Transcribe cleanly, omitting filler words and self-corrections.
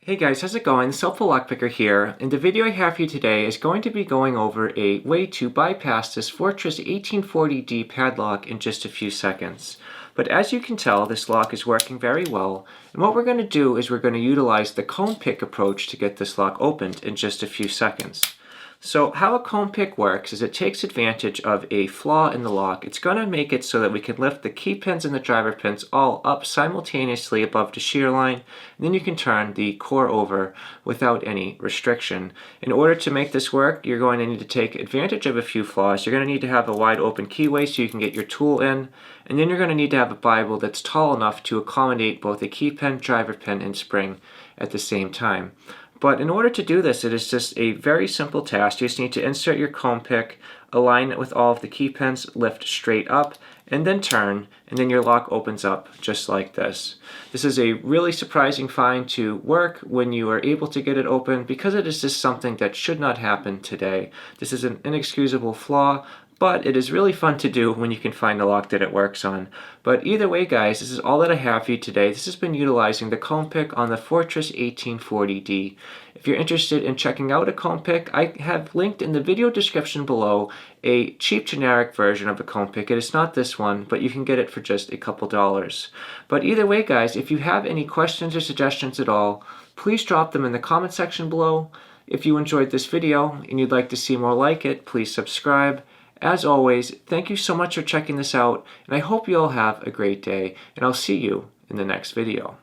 Hey guys, how's it going? It's HelpfulLockPicker here, and the video I have for you today is going to be going over a way to bypass this Fortress 1840D padlock in just a few seconds. But as you can tell, this lock is working very well, and what we're going to do is we're going to utilize the comb pick approach to get this lock opened in just a few seconds. So how a comb pick works is it takes advantage of a flaw in the lock. It's going to make it so that we can lift the key pins and the driver pins all up simultaneously above the shear line, and then you can turn the core over without any restriction. In order to make this work, you're going to need to take advantage of a few flaws. You're going to need to have a wide open keyway so you can get your tool in, and then you're going to need to have a Bible that's tall enough to accommodate both a key pin, driver pin, and spring at the same time. But in order to do this, it is just a very simple task. You just need to insert your comb pick, align it with all of the key pins, lift straight up, and then turn, and then your lock opens up just like this. This is a really surprising find to work when you are able to get it open, because it is just something that should not happen today. This is an inexcusable flaw, but it is really fun to do when you can find a lock that it works on. But either way, guys, this is all that I have for you today. This has been utilizing the comb pick on the Fortress 1840D. If you're interested in checking out a comb pick, I have linked in the video description below a cheap generic version of a comb pick. It is not this one, but you can get it for just a couple dollars. But either way, guys, if you have any questions or suggestions at all, please drop them in the comment section below. If you enjoyed this video and you'd like to see more like it, please subscribe. As always, thank you so much for checking this out, and I hope you all have a great day, and I'll see you in the next video.